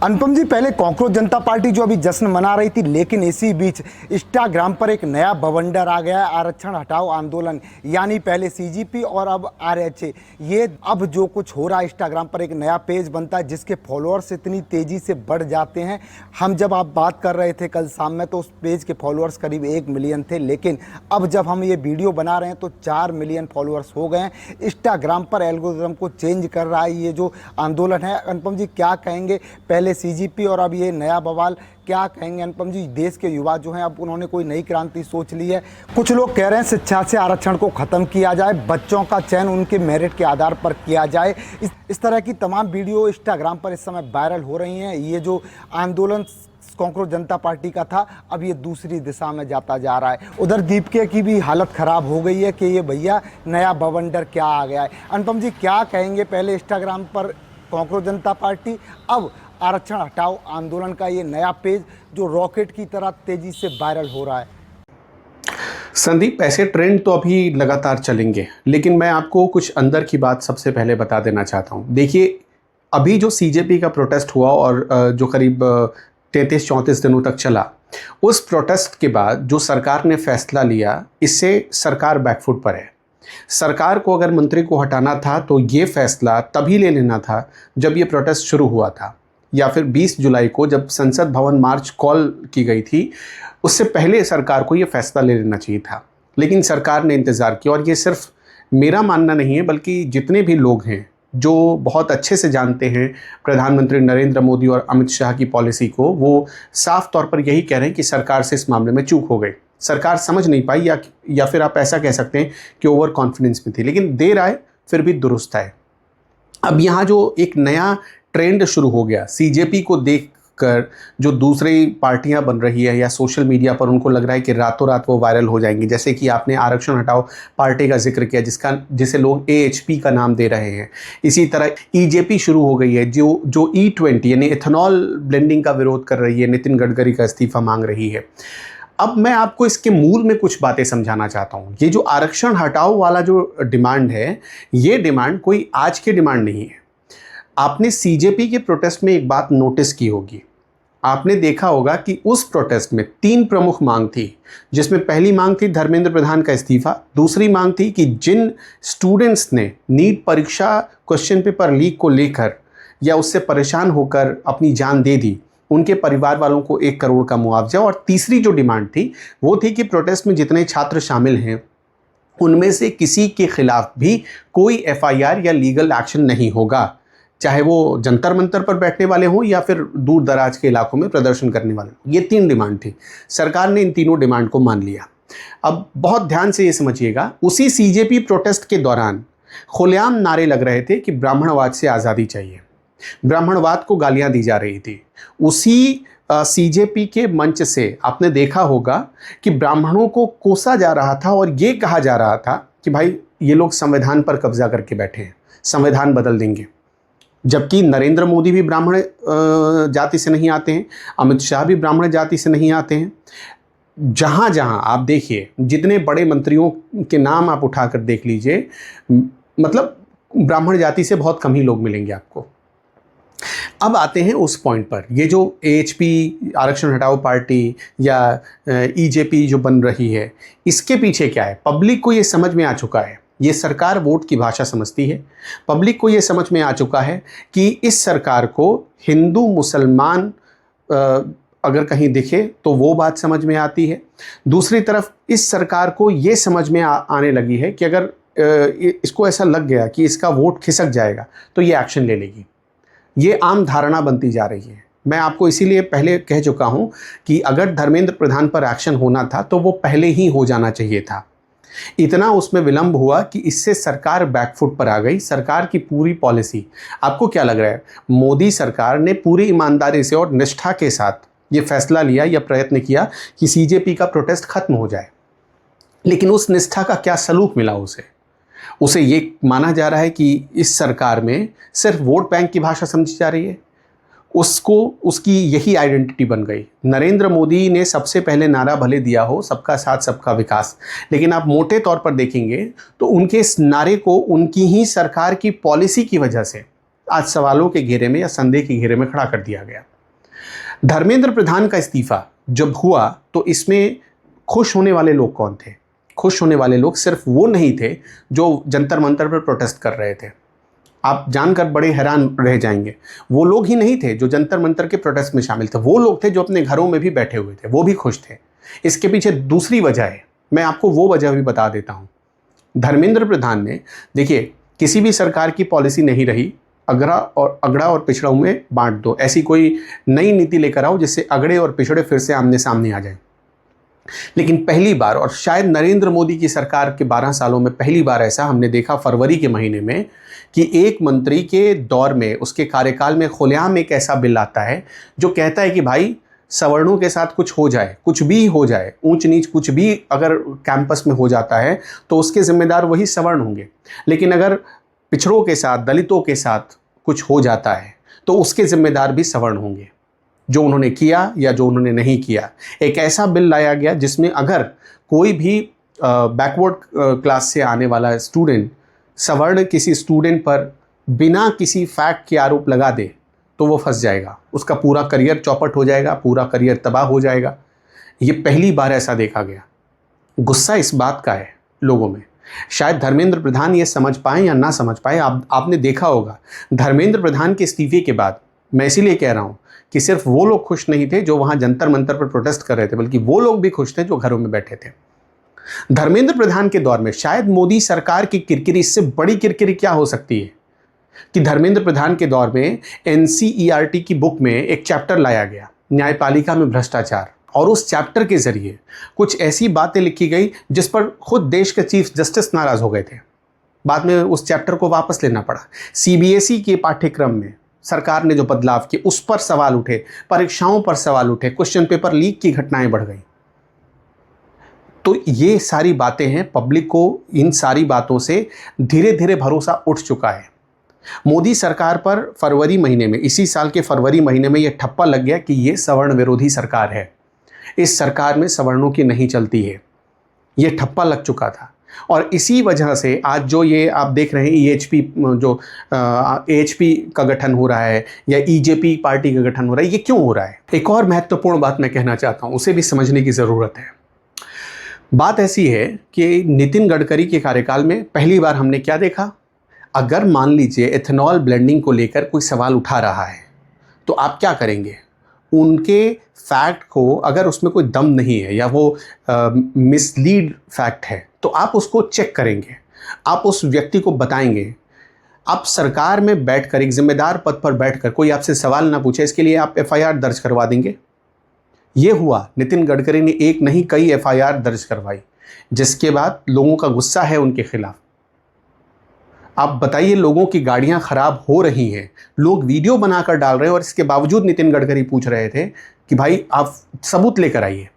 अनुपम जी, पहले कॉकरोच जनता पार्टी जो अभी जश्न मना रही थी, लेकिन इसी बीच इंस्टाग्राम पर एक नया बवंडर आ गया है, आरक्षण हटाओ आंदोलन। यानी पहले सीजीपी और अब आरएचए। ये अब जो कुछ हो रहा है, इंस्टाग्राम पर एक नया पेज बनता है जिसके फॉलोअर्स इतनी तेज़ी से बढ़ जाते हैं। हम जब आप बात कर रहे थे कल शाम में तो उस पेज के फॉलोअर्स करीब 1 मिलियन थे, लेकिन अब जब हम ये वीडियो बना रहे हैं तो 4 मिलियन फॉलोअर्स हो गए हैं। इंस्टाग्राम पर एल्गोरिथम को चेंज कर रहा है ये जो आंदोलन है। अनुपम जी, क्या कहेंगे? पहले सीजीपी और अब ये नया बवाल, क्या कहेंगे अनुपम जी? देश के युवा जो हैं अब उन्होंने कोई नई क्रांति सोच ली है। कुछ लोग कह रहे हैं शिक्षा से आरक्षण को खत्म किया जाए, बच्चों का चयन उनके मेरिट के आधार पर किया जाए। इस तरह की तमाम वीडियो इंस्टाग्राम पर इस समय वायरल हो रही हैं। ये जो आंदोलन कॉकरोच जनता पार्टी का था, अब ये दूसरी दिशा में जाता जा रहा है। उधर दीपके की भी हालत खराब हो गई है कि ये भैया नया बवंडर क्या आ गया है। अनुपम जी, क्या कहेंगे? पहले इंस्टाग्राम पर कॉकरोच जनता पार्टी, अब आरक्षण हटाओ आंदोलन का ये नया पेज जो रॉकेट की तरह तेजी से वायरल हो रहा है। संदीप, ऐसे ट्रेंड तो अभी लगातार चलेंगे, लेकिन मैं आपको कुछ अंदर की बात सबसे पहले बता देना चाहता हूँ। देखिए, अभी जो सीजेपी का प्रोटेस्ट हुआ और जो करीब 33-34 दिनों तक चला, उस प्रोटेस्ट के बाद जो सरकार ने फैसला लिया, इससे सरकार बैकफुट पर है। सरकार को अगर मंत्री को हटाना था तो ये फैसला तभी ले लेना था जब ये प्रोटेस्ट शुरू हुआ था, या फिर 20 जुलाई को जब संसद भवन मार्च कॉल की गई थी, उससे पहले सरकार को ये फैसला ले लेना चाहिए था। लेकिन सरकार ने इंतज़ार किया, और ये सिर्फ मेरा मानना नहीं है, बल्कि जितने भी लोग हैं जो बहुत अच्छे से जानते हैं प्रधानमंत्री नरेंद्र मोदी और अमित शाह की पॉलिसी को, वो साफ तौर पर यही कह रहे हैं कि सरकार से इस मामले में चूक हो गई। सरकार समझ नहीं पाई, या फिर आप ऐसा कह सकते हैं कि ओवर कॉन्फिडेंस में थी। लेकिन देर आए फिर भी दुरुस्त है। अब यहाँ जो एक नया ट्रेंड शुरू हो गया, सीजेपी को देखकर जो दूसरी पार्टियां बन रही है या सोशल मीडिया पर उनको लग रहा है कि रातों रात वो वायरल हो जाएंगी। जैसे कि आपने आरक्षण हटाओ पार्टी का जिक्र किया, जिसे लोग एएचपी का नाम दे रहे हैं। इसी तरह ईजेपी शुरू हो गई है, जो E20 यानी इथेनॉल ब्लेंडिंग का विरोध कर रही है, नितिन गडकरी का इस्तीफा मांग रही है। अब मैं आपको इसके मूल में कुछ बातें समझाना चाहता हूँ। ये जो आरक्षण हटाओ वाला जो डिमांड है, ये डिमांड कोई आज की डिमांड नहीं है। आपने सीजेपी के प्रोटेस्ट में एक बात नोटिस की होगी। आपने देखा होगा कि उस प्रोटेस्ट में 3 प्रमुख मांग थी, जिसमें पहली मांग थी धर्मेंद्र प्रधान का इस्तीफा। दूसरी मांग थी कि जिन स्टूडेंट्स ने नीट परीक्षा क्वेश्चन पेपर लीक को लेकर या उससे परेशान होकर अपनी जान दे दी, उनके परिवार वालों को 1 करोड़ का मुआवजा। और तीसरी जो डिमांड थी वो थी कि प्रोटेस्ट में जितने छात्र शामिल हैं उनमें से किसी के खिलाफ भी कोई FIR या लीगल एक्शन नहीं होगा, चाहे वो जंतर मंतर पर बैठने वाले हों या फिर दूर दराज के इलाकों में प्रदर्शन करने वाले हों। ये 3 डिमांड थी। सरकार ने इन तीनों डिमांड को मान लिया। अब बहुत ध्यान से ये समझिएगा, उसी सीजेपी प्रोटेस्ट के दौरान खुलेआम नारे लग रहे थे कि ब्राह्मणवाद से आज़ादी चाहिए, ब्राह्मणवाद को गालियां दी जा रही थी। उसी सीजेपी के मंच से आपने देखा होगा कि ब्राह्मणों को कोसा जा रहा था और ये कहा जा रहा था कि भाई ये लोग संविधान पर कब्जा करके बैठे हैं, संविधान बदल देंगे। जबकि नरेंद्र मोदी भी ब्राह्मण जाति से नहीं आते हैं, अमित शाह भी ब्राह्मण जाति से नहीं आते हैं। जहाँ जहाँ आप देखिए, जितने बड़े मंत्रियों के नाम आप उठाकर देख लीजिए, मतलब ब्राह्मण जाति से बहुत कम ही लोग मिलेंगे आपको। अब आते हैं उस पॉइंट पर, ये जो AHP आरक्षण हटाओ पार्टी या EJP जो बन रही है, इसके पीछे क्या है? पब्लिक को ये समझ में आ चुका है, ये सरकार वोट की भाषा समझती है। पब्लिक को ये समझ में आ चुका है कि इस सरकार को हिंदू मुसलमान अगर कहीं दिखे तो वो बात समझ में आती है। दूसरी तरफ इस सरकार को ये समझ में आने लगी है कि अगर इसको ऐसा लग गया कि इसका वोट खिसक जाएगा तो ये एक्शन ले लेगी। ये आम धारणा बनती जा रही है। मैं आपको इसीलिए पहले कह चुका हूँ कि अगर धर्मेंद्र प्रधान पर एक्शन होना था तो वो पहले ही हो जाना चाहिए था। इतना उसमें विलंब हुआ कि इससे सरकार बैकफुट पर आ गई। सरकार की पूरी पॉलिसी, आपको क्या लग रहा है? मोदी सरकार ने पूरी ईमानदारी से और निष्ठा के साथ ये फैसला लिया या प्रयत्न किया कि सीजेपी का प्रोटेस्ट खत्म हो जाए, लेकिन उस निष्ठा का क्या सलूक मिला उसे ये माना जा रहा है कि इस सरकार में सिर्फ वोट बैंक की भाषा समझी जा रही है। उसकी यही आइडेंटिटी बन गई। नरेंद्र मोदी ने सबसे पहले नारा भले दिया हो सबका साथ सबका विकास, लेकिन आप मोटे तौर पर देखेंगे तो उनके इस नारे को उनकी ही सरकार की पॉलिसी की वजह से आज सवालों के घेरे में या संदेह के घेरे में खड़ा कर दिया गया। धर्मेंद्र प्रधान का इस्तीफा जब हुआ तो इसमें खुश होने वाले लोग कौन थे? खुश होने वाले लोग सिर्फ वो नहीं थे जो जंतर मंतर पर प्रोटेस्ट कर रहे थे। आप जानकर बड़े हैरान रह जाएंगे, वो लोग ही नहीं थे जो जंतर मंतर के प्रोटेस्ट में शामिल थे, वो लोग थे जो अपने घरों में भी बैठे हुए थे, वो भी खुश थे। इसके पीछे दूसरी वजह है, मैं आपको वो वजह भी बता देता हूँ। धर्मेंद्र प्रधान ने, देखिए, किसी भी सरकार की पॉलिसी नहीं रही अगड़ा और पिछड़ों में बांट दो, ऐसी कोई नई नीति लेकर आओ जिससे अगड़े और पिछड़े फिर से आमने सामने आ जाए। लेकिन पहली बार, और शायद नरेंद्र मोदी की सरकार के 12 सालों में पहली बार ऐसा हमने देखा फरवरी के महीने में कि एक मंत्री के दौर में, उसके कार्यकाल में खुलेआम एक ऐसा बिल आता है जो कहता है कि भाई सवर्णों के साथ कुछ हो जाए, कुछ भी हो जाए, ऊंच नीच कुछ भी अगर कैंपस में हो जाता है तो उसके जिम्मेदार वही सवर्ण होंगे, लेकिन अगर पिछड़ों के साथ, दलितों के साथ कुछ हो जाता है तो उसके जिम्मेदार भी सवर्ण होंगे। जो उन्होंने किया या जो उन्होंने नहीं किया, एक ऐसा बिल लाया गया जिसमें अगर कोई भी बैकवर्ड क्लास से आने वाला स्टूडेंट सवर्ण किसी स्टूडेंट पर बिना किसी फैक्ट के आरोप लगा दे तो वो फंस जाएगा, उसका पूरा करियर चौपट हो जाएगा, पूरा करियर तबाह हो जाएगा। ये पहली बार ऐसा देखा गया। गुस्सा इस बात का है लोगों में, शायद धर्मेंद्र प्रधान ये समझ पाए या ना समझ पाए। आपने देखा होगा धर्मेंद्र प्रधान के इस्तीफे के बाद, मैं इसीलिए कह रहा हूँ कि सिर्फ वो लोग खुश नहीं थे जो वहाँ जंतर मंतर पर प्रोटेस्ट कर रहे थे, बल्कि वो लोग भी खुश थे जो घरों में बैठे थे। धर्मेंद्र प्रधान के दौर में शायद मोदी सरकार की किरकिरी, इससे बड़ी किरकिरी क्या हो सकती है कि धर्मेंद्र प्रधान के दौर में एनसीईआरटी की बुक में एक चैप्टर लाया गया, न्यायपालिका में भ्रष्टाचार, और उस चैप्टर के जरिए कुछ ऐसी बातें लिखी गई जिस पर खुद देश के चीफ जस्टिस नाराज हो गए थे। बाद में उस चैप्टर को वापस लेना पड़ा। सीबीएसई के पाठ्यक्रम में सरकार ने जो बदलाव किए उस पर सवाल उठे, परीक्षाओं पर सवाल उठे, क्वेश्चन पेपर लीक की घटनाएं बढ़ गई। तो ये सारी बातें हैं, पब्लिक को इन सारी बातों से धीरे धीरे भरोसा उठ चुका है। मोदी सरकार पर फरवरी महीने में, इसी साल के फरवरी महीने में यह ठप्पा लग गया कि ये सवर्ण विरोधी सरकार है, इस सरकार में सवर्णों की नहीं चलती है, ये ठप्पा लग चुका था। और इसी वजह से आज जो ये आप देख रहे हैं ईएचपी, जो एएचपी का गठन हो रहा है या ईजेपी पार्टी का गठन हो रहा है, ये क्यों हो रहा है? एक और महत्वपूर्ण बात मैं कहना चाहता हूँ, उसे भी समझने की ज़रूरत है। बात ऐसी है कि नितिन गडकरी के कार्यकाल में पहली बार हमने क्या देखा, अगर मान लीजिए एथेनॉल ब्लेंडिंग को लेकर कोई सवाल उठा रहा है तो आप क्या करेंगे? उनके फैक्ट को, अगर उसमें कोई दम नहीं है या वो मिसलीड फैक्ट है, तो आप उसको चेक करेंगे, आप उस व्यक्ति को बताएंगे। आप सरकार में बैठकर, एक जिम्मेदार पद पर बैठकर, कोई आपसे सवाल ना पूछे इसके लिए आप एफआईआर दर्ज करवा देंगे। ये हुआ, नितिन गडकरी ने एक नहीं कई एफआईआर दर्ज करवाई, जिसके बाद लोगों का गुस्सा है उनके खिलाफ। आप बताइए, लोगों की गाड़ियां खराब हो रही हैं, लोग वीडियो बनाकर डाल रहे हैं, और इसके बावजूद नितिन गडकरी पूछ रहे थे कि भाई आप सबूत लेकर आइए।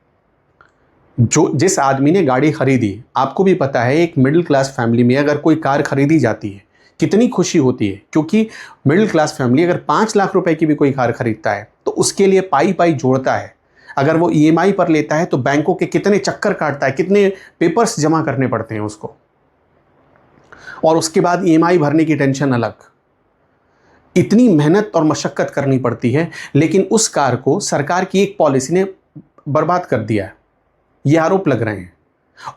जिस आदमी ने गाड़ी खरीदी, आपको भी पता है एक मिडिल क्लास फैमिली में अगर कोई कार खरीदी जाती है कितनी खुशी होती है, क्योंकि मिडिल क्लास फैमिली अगर 5 लाख रुपए की भी कोई कार खरीदता है तो उसके लिए पाई पाई जोड़ता है। अगर वो ईएमआई पर लेता है तो बैंकों के कितने चक्कर काटता है, कितने पेपर्स जमा करने पड़ते हैं उसको, और उसके बाद ईएमआई भरने की टेंशन अलग। इतनी मेहनत और मशक्कत करनी पड़ती है, लेकिन उस कार को सरकार की एक पॉलिसी ने बर्बाद कर दिया। ये आरोप लग रहे हैं,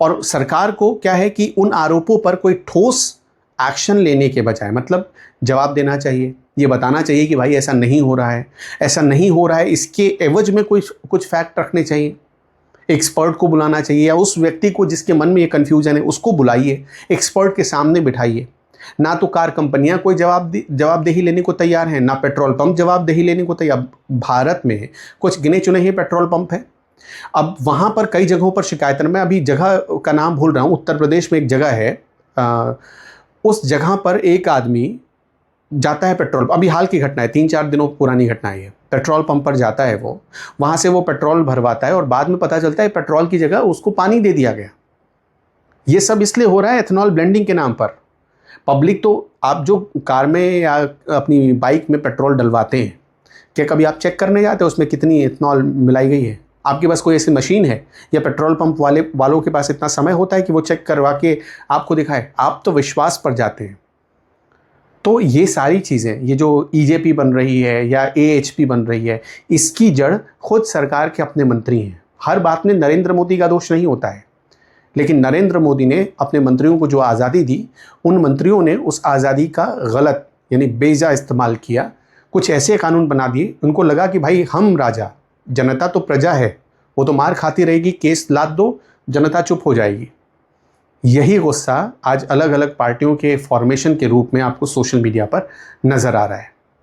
और सरकार को क्या है कि उन आरोपों पर कोई ठोस एक्शन लेने के बजाय, मतलब जवाब देना चाहिए, ये बताना चाहिए कि भाई ऐसा नहीं हो रहा है, ऐसा नहीं हो रहा है, इसके एवज में कुछ फैक्ट रखने चाहिए, एक्सपर्ट को बुलाना चाहिए, या उस व्यक्ति को जिसके मन में ये कन्फ्यूजन है उसको बुलाइए, एक्सपर्ट के सामने बिठाइए। ना तो कार कंपनियां कोई जवाबदेही लेने को तैयार हैं, ना पेट्रोल पंप जवाबदेही लेने को तैयार। भारत में कुछ गिने चुने ही पेट्रोल पंप है। अब वहाँ पर कई जगहों पर शिकायत, मैं अभी जगह का नाम भूल रहा हूँ, उत्तर प्रदेश में एक जगह है, उस जगह पर एक आदमी जाता है पेट्रोल, अभी हाल की घटना है, 3-4 दिनों पुरानी घटना है, पेट्रोल पंप पर जाता है वो, वहाँ से वो पेट्रोल भरवाता है और बाद में पता चलता है पेट्रोल की जगह उसको पानी दे दिया गया। ये सब इसलिए हो रहा है एथेनॉल ब्लेंडिंग के नाम पर। पब्लिक तो, आप जो कार में या अपनी बाइक में पेट्रोल डलवाते हैं, क्या कभी आप चेक करने जाते हैं उसमें कितनी एथेनॉल मिलाई गई है? आपके पास कोई ऐसी मशीन है, या पेट्रोल पंप वालों के पास इतना समय होता है कि वो चेक करवा के आपको दिखाए? आप तो विश्वास पर जाते हैं। तो ये सारी चीज़ें, ये जो ईजेपी बन रही है या एएचपी बन रही है, इसकी जड़ खुद सरकार के अपने मंत्री हैं। हर बात में नरेंद्र मोदी का दोष नहीं होता है, लेकिन नरेंद्र मोदी ने अपने मंत्रियों को जो आज़ादी दी, उन मंत्रियों ने उस आज़ादी का गलत यानी बेजा इस्तेमाल किया। कुछ ऐसे कानून बना दिए, उनको लगा कि भाई हम राजा, जनता तो प्रजा है, वो तो मार खाती रहेगी, केस लाद दो, जनता चुप हो जाएगी। यही गुस्सा आज अलग अलग पार्टियों के फॉर्मेशन के रूप में आपको सोशल मीडिया पर नज़र आ रहा है।